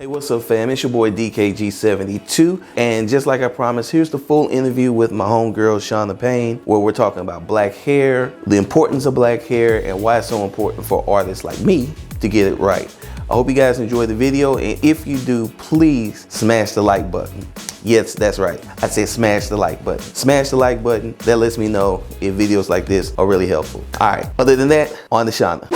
Hey, what's up, fam? It's your boy DKG72, and just like I promised, here's the full interview with my homegirl Chauna Payne, where we're talking about black hair, the importance of black hair, and why it's so important for artists like me to get it right. I hope you guys enjoy the video, and if you do, please smash the like button. Yes, that's right. I said smash the like button. Smash the like button. That lets me know if videos like this are really helpful. All right, other than that, on to Chauna.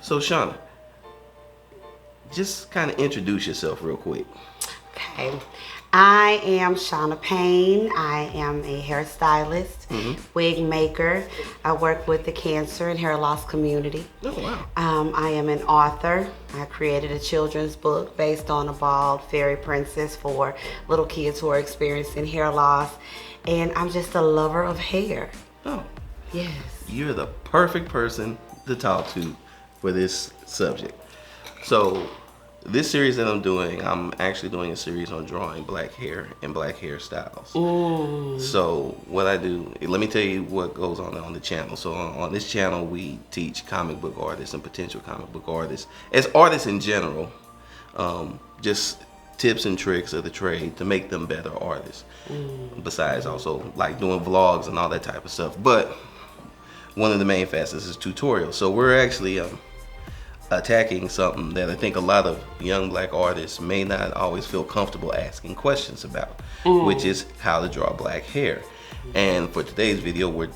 So Chauna, just kind of introduce yourself real quick. Okay, I am Chauna Payne. I am a hairstylist, wig maker. I work with the cancer and hair loss community. Oh, wow. I am an author. I created a children's book based on a bald fairy princess for little kids who are experiencing hair loss. And I'm just a lover of hair. Oh, yes. You're the perfect person to talk to for this subject. So this series that I'm doing, I'm actually doing a series on drawing black hair and black hairstyles. So what I do, let me tell you what goes on the channel. So on this channel, we teach comic book artists and potential comic book artists, as artists in general, just tips and tricks of the trade to make them better artists. Besides also like doing vlogs and all that type of stuff. But one of the main facets is tutorials. So we're actually attacking something that I think a lot of young black artists may not always feel comfortable asking questions about, which is how to draw black hair. And for today's video, we're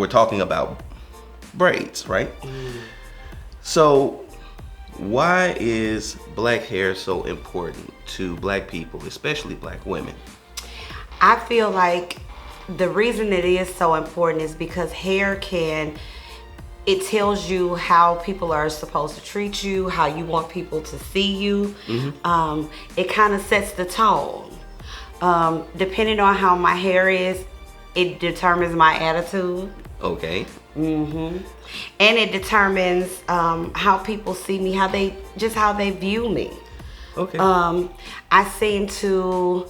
talking about braids, right? So why is black hair so important to black people, especially black women? I feel like the reason it is so important is because hair it tells you how people are supposed to treat you, how you want people to see you. It kind of sets the tone. Depending on how my hair is, it determines my attitude. Okay. And it determines how people see me, how they view me. Okay. I seem to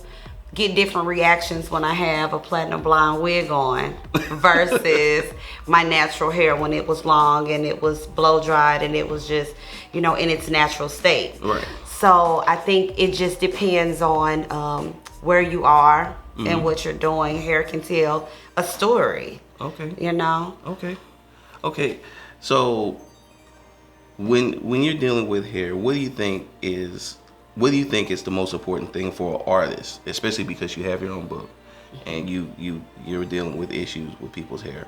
get different reactions when I have a platinum blonde wig on versus my natural hair when it was long and it was blow dried and it was just, in its natural state. Right. So I think it just depends on where you are and what you're doing. Hair can tell a story. Okay. Okay. So when you're dealing with hair, what do you think is the most important thing for an artist, especially because you have your own book and you're dealing with issues with people's hair?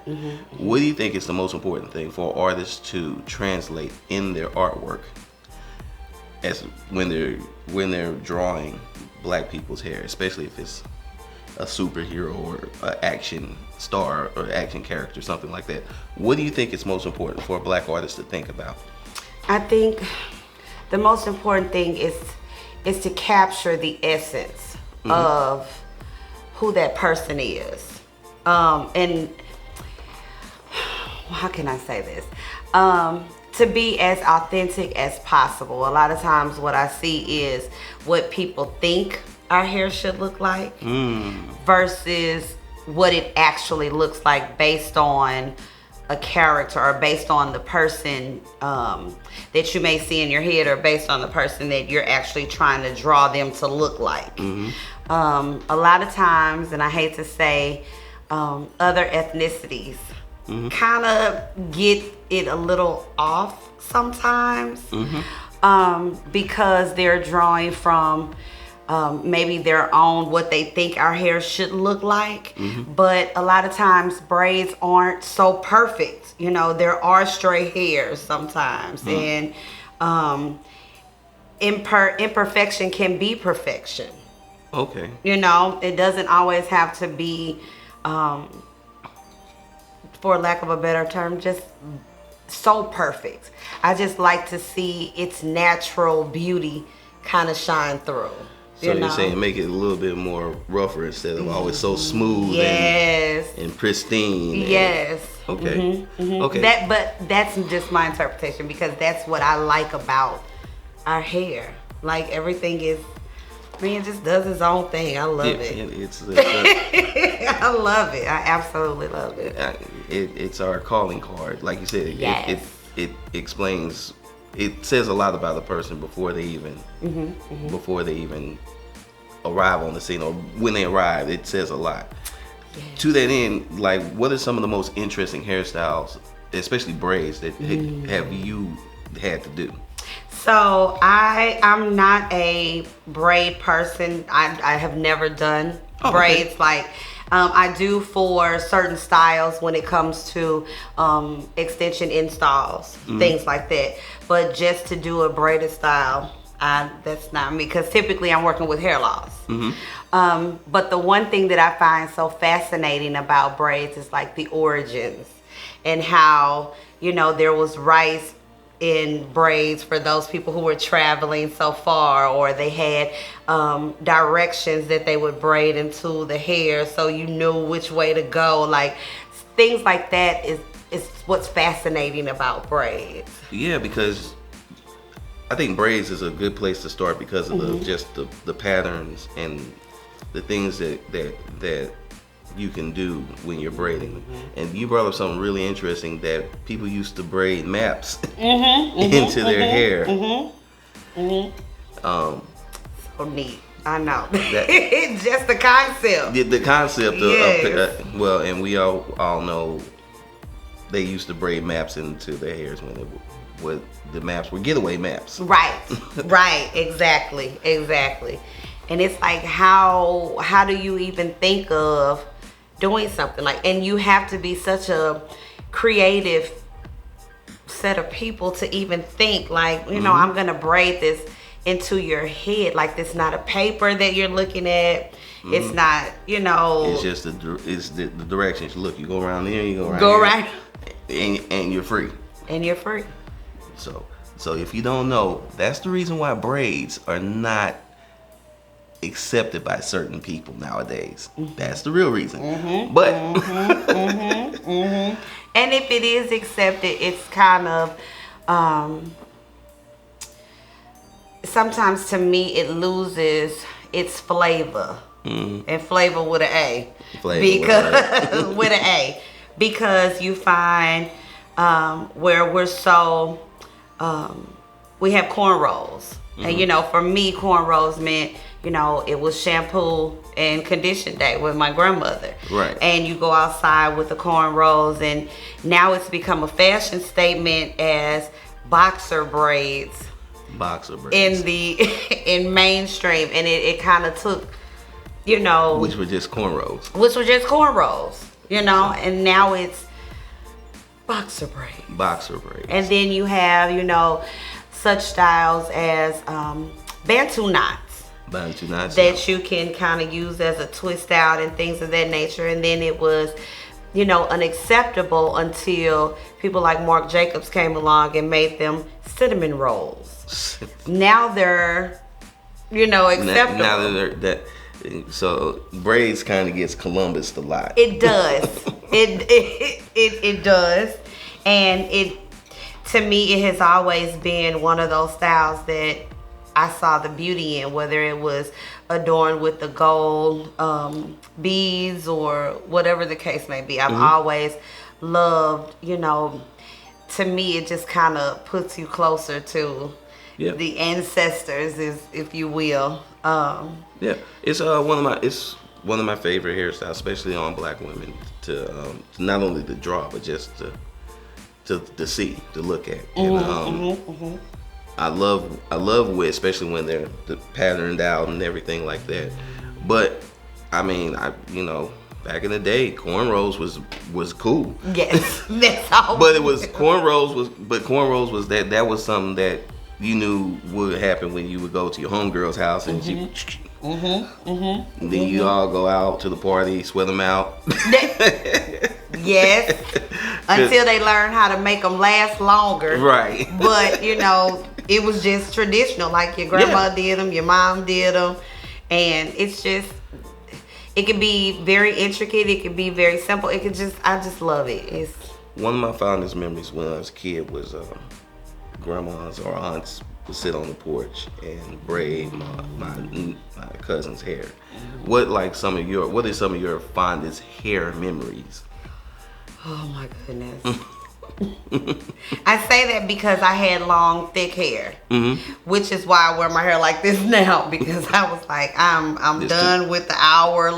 What do you think is the most important thing for artists to translate in their artwork as when they're drawing black people's hair, especially if it's a superhero or an action star or action character, something like that? What do you think is most important for a black artist to think about? I think the most important thing is to capture the essence of who that person is. And how can I say this? To be as authentic as possible. A lot of times what I see is what people think our hair should look like versus what it actually looks like based on a character or based on the person that you may see in your head or based on the person that you're actually trying to draw them to look like. A lot of times, and I hate to say, other ethnicities kind of get it a little off sometimes because they're drawing from maybe their own, what they think our hair should look like. But a lot of times braids aren't so perfect. There are stray hairs sometimes. And imperfection can be perfection. Okay. It doesn't always have to be, for lack of a better term, just so perfect. I just like to see its natural beauty kind of shine through. So you're saying make it a little bit more rougher instead of always so smooth and pristine. Yes. Okay. Okay. But that's just my interpretation, because that's what I like about our hair. Like, everything is, it just does its own thing. I love it. I love it. I absolutely love it. It's our calling card, like you said. Yes. It explains. It says a lot about a person before they even arrive on the scene, or when they arrive. It says a lot. Yes. To that end, like, what are some of the most interesting hairstyles, especially braids, that have you had to do? So I'm not a braid person. I have never done braids. Okay. Like, I do for certain styles when it comes to extension installs, things like that. But just to do a braided style, that's not me, because typically I'm working with hair loss. But the one thing that I find so fascinating about braids is like the origins, and how, there was rice in braids for those people who were traveling so far, or they had directions that they would braid into the hair so you knew which way to go. Like, things like that is what's fascinating about braids. Yeah, because I think braids is a good place to start because of the patterns and the things that you can do when you're braiding. And you brought up something really interesting, that people used to braid maps into their hair. So neat. I know. It's just the concept. The concept of well, and we all know they used to braid maps into their hairs when the maps were getaway maps. Right. Exactly. And it's like, how do you even think of doing something like, and you have to be such a creative set of people to even think like, I'm gonna braid this into your head. Like, this not a paper that you're looking at. It's not, it's just the directions. Look, you go around there, you go around here, and you're free. So if you don't know, that's the reason why braids are not accepted by certain people nowadays. That's the real reason. But and if it is accepted, it's kind of sometimes, to me, it loses its flavor. And flavor with an A. Because with an A. Because you find where we're so we have cornrows. And for me, cornrows meant, it was shampoo and condition day with my grandmother. Right. And you go outside with the cornrows, and now it's become a fashion statement as boxer braids. In mainstream, and it kind of took, which were just cornrows. And now it's boxer braids. And then you have, such styles as Bantu knots that you can kind of use as a twist out and things of that nature. And then it was, unacceptable until people like Marc Jacobs came along and made them cinnamon rolls. Now they're, acceptable. Now that so braids kind of gets Columbused a lot. It does. It does. And to me, it has always been one of those styles that I saw the beauty in, whether it was adorned with the gold beads or whatever the case may be. I've always loved, to me, it just kind of puts you closer to the ancestors, if you will. It's one of my favorite hairstyles, especially on black women, to not only to draw, but just to see, to look at. And I love wit, especially when they're patterned out and everything like that. But I mean, back in the day, cornrows was cool. Yes, that's all. But cornrows was that was something that you knew would happen when you would go to your homegirl's house and then you all go out to the party, sweat them out. Yes, until they learn how to make them last longer. Right. But it was just traditional, like your grandma did them, your mom did them, And it's just, it can be very intricate. It can be very simple. It can just, I just love it. It's one of my fondest memories when I was a kid was grandmas or aunts would sit on the porch and braid my cousin's hair. What are some of your fondest hair memories? Oh my goodness. I say that because I had long, thick hair, which is why I wear my hair like this now, because I was like, I'm done with the hours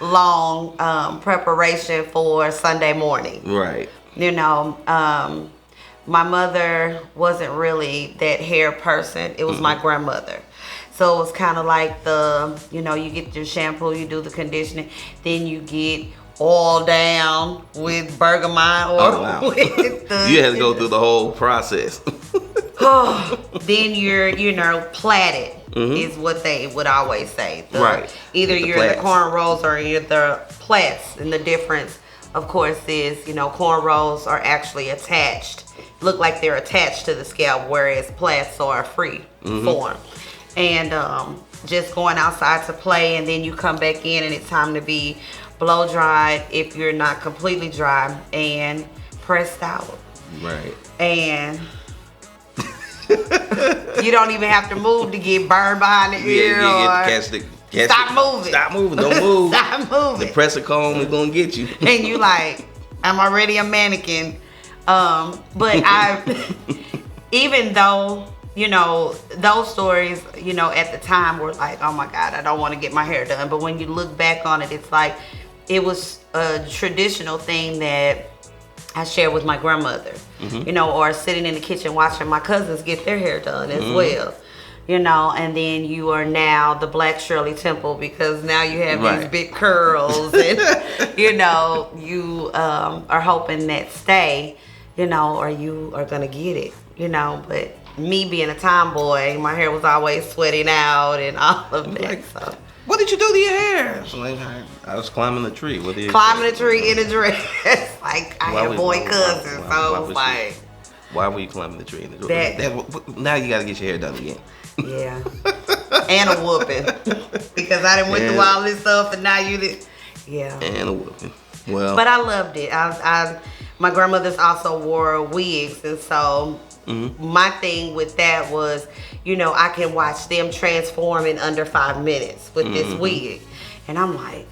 long preparation for Sunday morning. Right. You know, my mother wasn't really that hair person. It was my grandmother. So it was kind of like you get your shampoo, you do the conditioning, then you get oil down with bergamot or with the, you had to go through the whole process. Then you're, plaited is what they would always say. Right. Either the you're plaits. the cornrows or you're the plaits. And the difference, of course, is, cornrows are actually attached, look like they're attached to the scalp, whereas plaits are a free form. And just going outside to play, and then you come back in and it's time to be blow dried if you're not completely dry, and pressed out. Right. And you don't even have to move to get burned behind the ear. Stop moving. Stop moving. Don't move. Stop moving. The pressure comb is gonna get you. And you like, I'm already a mannequin. But even though, those stories, at the time were like, oh my God, I don't want to get my hair done. But when you look back on it, it's like, it was a traditional thing that I shared with my grandmother, or sitting in the kitchen watching my cousins get their hair done as well, and then you are now the Black Shirley Temple, because now you have these big curls and, you are hoping that stay, or you are going to get it, but me being a tomboy, my hair was always sweating out and all of that. So. What did you do to your hair? So I was climbing the tree. Climbing a tree in a dress. Like, I had a boy cousin, so it was like... Why were you climbing the tree in the dress? Now you got to get your hair done again. Yeah. And a whooping. Because I done went through all this stuff, and now you did... Yeah. And a whooping. Well... But I loved it. My grandmother's also wore wigs, and so... My thing with that was, I can watch them transform in under 5 minutes with this wig. And I'm like,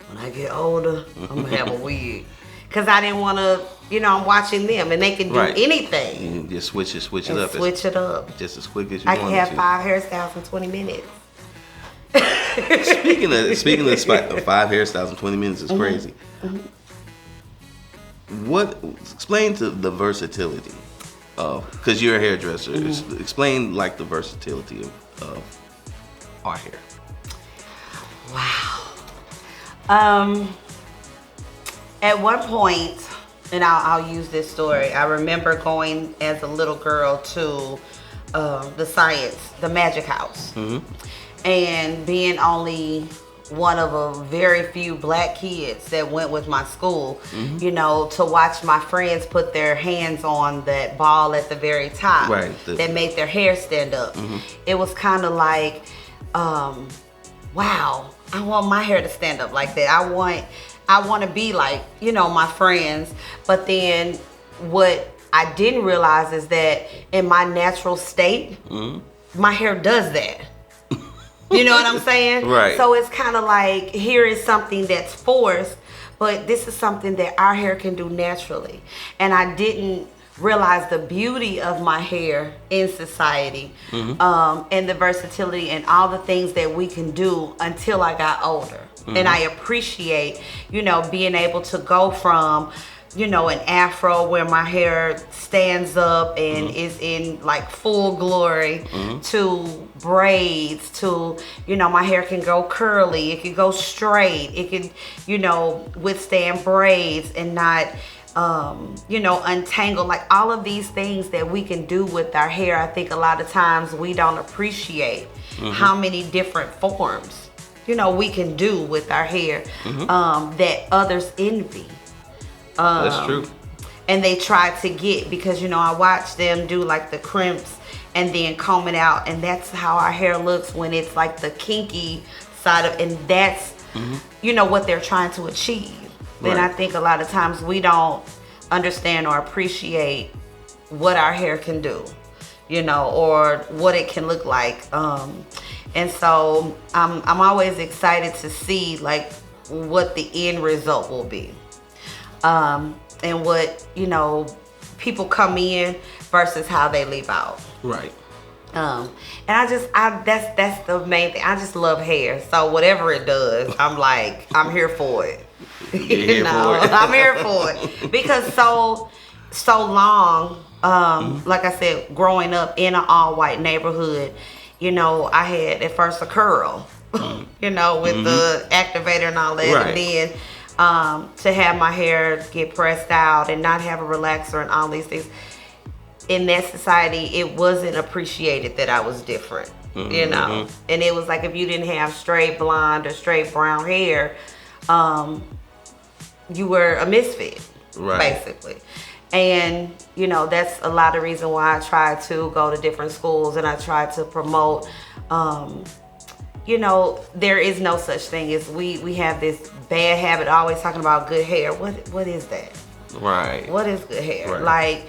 when I get older, I'm going to have a wig. Because I didn't want to, I'm watching them and they can do anything. You just switch it up. Switch it up. Just as quick as you want to. I can have 5 hairstyles in 20 minutes. Speaking of 5 hairstyles in 20 minutes is crazy. Explain to the versatility. Because you're a hairdresser. Explain the versatility of our hair. Wow. At one point, and I'll use this story, I remember going as a little girl to the Magic House. And being only one of a very few black kids that went with my school, to watch my friends put their hands on that ball at the very top that made their hair stand up. It was kind of like, wow, I want my hair to stand up like that. I want to be like, my friends. But then what I didn't realize is that in my natural state, my hair does that. You know what I'm saying? Right. So it's kind of like, here is something that's forced, but this is something that our hair can do naturally. And I didn't realize the beauty of my hair in society, and the versatility and all the things that we can do until I got older. And I appreciate, being able to go from, an afro where my hair stands up and is in full glory, to braids, to, my hair can go curly, it can go straight, it can, withstand braids and not, untangle, all of these things that we can do with our hair. I think a lot of times we don't appreciate how many different forms, we can do with our hair, that others envy. That's true. And they try to get, because I watch them do the crimps and then comb it out, and that's how our hair looks when it's like the kinky side of, and that's what they're trying to achieve. And I think a lot of times we don't understand or appreciate what our hair can do, or what it can look like. And so I'm always excited to see like what the end result will be, and what people come in versus how they leave out. Right. And that's the main thing. I just love hair, so whatever it does, I'm here for it. I'm here for it because so long. Like I said, growing up in an all-white neighborhood, I had at first a curl, with the activator and all that, right. And then to have my hair get pressed out and not have a relaxer and all these things. In that society, it wasn't appreciated that I was different, and it was like if you didn't have straight blonde or straight brown hair, you were a misfit, right. Basically. And that's a lot of reason why I try to go to different schools and I try to promote. There is no such thing as we have this bad habit always talking about good hair. What is that? Right. What is good hair? Right. Like,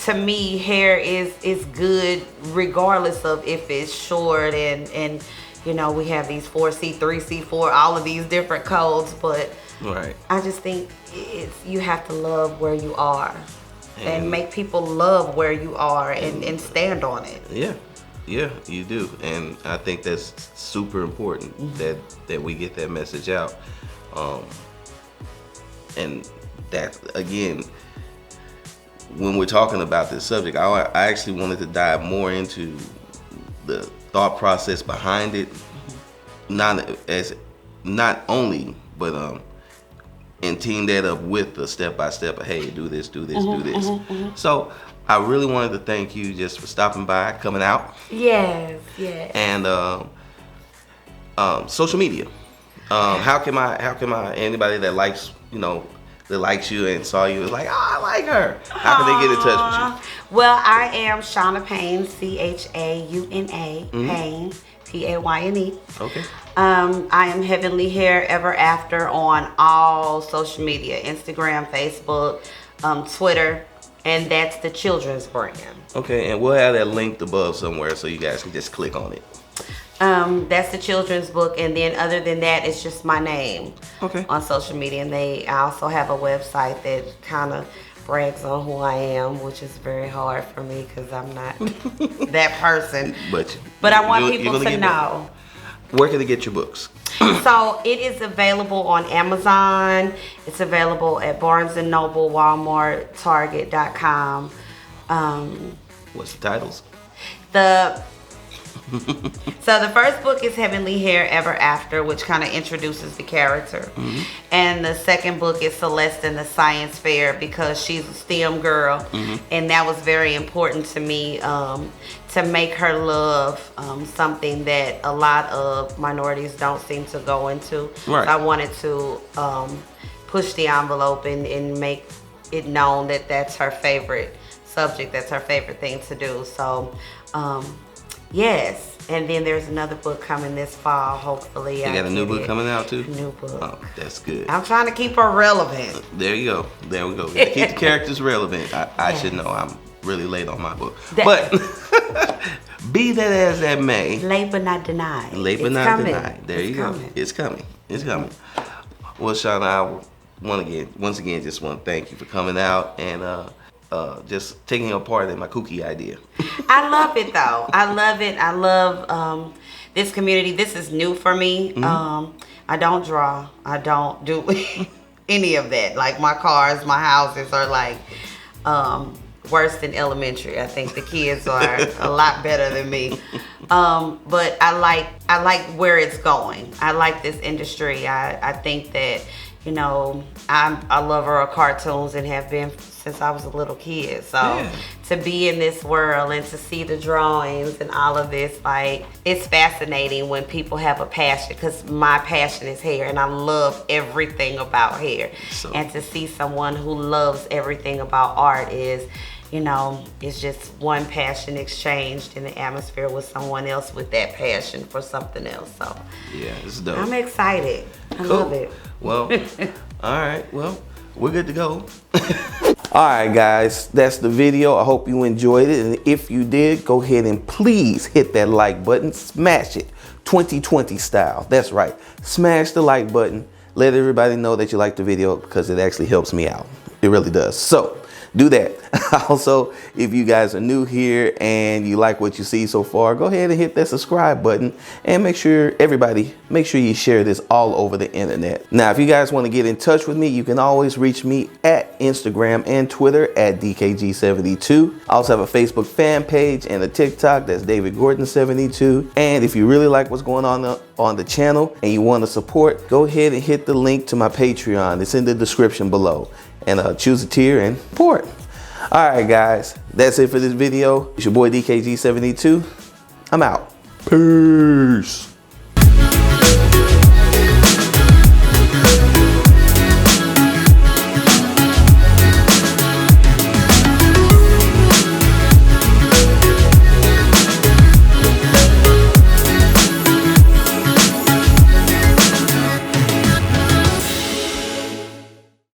to me, hair is good regardless of if it's short and we have these 4C, 3C4, all of these different codes, but right. I just think you have to love where you are and make people love where you are and stand on it. Yeah, you do. And I think that's super important that we get that message out. And that, again, when we're talking about this subject, I actually wanted to dive more into the thought process behind it, and team that up with the step-by-step of, hey, do this, do this, do this. So I really wanted to thank you just for stopping by, coming out. Yes. And social media. How can I anybody that likes, that likes you and saw you is like, I like her. How can they get in touch with you? Well, I am Chauna Payne, Chauna, Payne, Payne. Okay. I am Heavenly Hair Ever After on all social media, Instagram, Facebook, Twitter, and that's the children's brand. Okay, and we'll have that linked above somewhere so you guys can just click on it. That's the children's book, and then other than that, it's just my name on social media. And I also have a website that kind of brags on who I am, which is very hard for me because I'm not that person. But I want people to know. Where can they get your books? So it is available on Amazon. It's available at Barnes & Noble, Walmart, Target.com. What's the titles? So the first book is Heavenly Hair Ever After, which kind of introduces the character. And the second book is Celeste and the Science Fair, because she's a STEM girl. And that was very important to me, to make her love something that a lot of minorities don't seem to go into. Right. So I wanted to push the envelope and make it known that that's her favorite subject, that's her favorite thing to do. So yes, and then there's another book coming this fall, hopefully. You got a new book coming out too? New book. Oh, that's good. I'm trying to keep her relevant. There you go. There we go. Keep the characters relevant. I should know. I'm really late on my book. But be that as that may. Late but not denied. Late but not denied. There you go. It's coming. It's coming. Well, Chauna, I once again just want to thank you for coming out and just taking a part in my kooky idea. I love it though. I love it. I love this community. This is new for me. I don't draw. I don't do any of that. Like my cars, my houses are like worse than elementary. I think the kids are a lot better than me. But I like where it's going. I like this industry. I think that, I'm a lover of cartoons and have been since I was a little kid. So to be in this world and to see the drawings and all of this, like, it's fascinating when people have a passion, because my passion is hair and I love everything about hair. And to see someone who loves everything about art is, you know, it's just one passion exchanged in the atmosphere with someone else with that passion for something else. So yeah, it's dope. I'm excited. I love it. Well, all right. Well, we're good to go. All right, guys, that's the video. I hope you enjoyed it. And if you did, go ahead and please hit that like button. Smash it. 2020 style. That's right. Smash the like button. Let everybody know that you like the video because it actually helps me out. It really does. So do that. Also, if you guys are new here and you like what you see so far, go ahead and hit that subscribe button and make sure you share this all over the internet. Now, if you guys want to get in touch with me, you can always reach me at Instagram and Twitter at DKG72. I also have a Facebook fan page and a TikTok, that's David Gordon 72. And if you really like what's going on the channel and you want to support, go ahead and hit the link to my Patreon. It's in the description below. And choose a tier and support. All right, guys, that's it for this video. It's your boy DKG72. I'm out. Peace.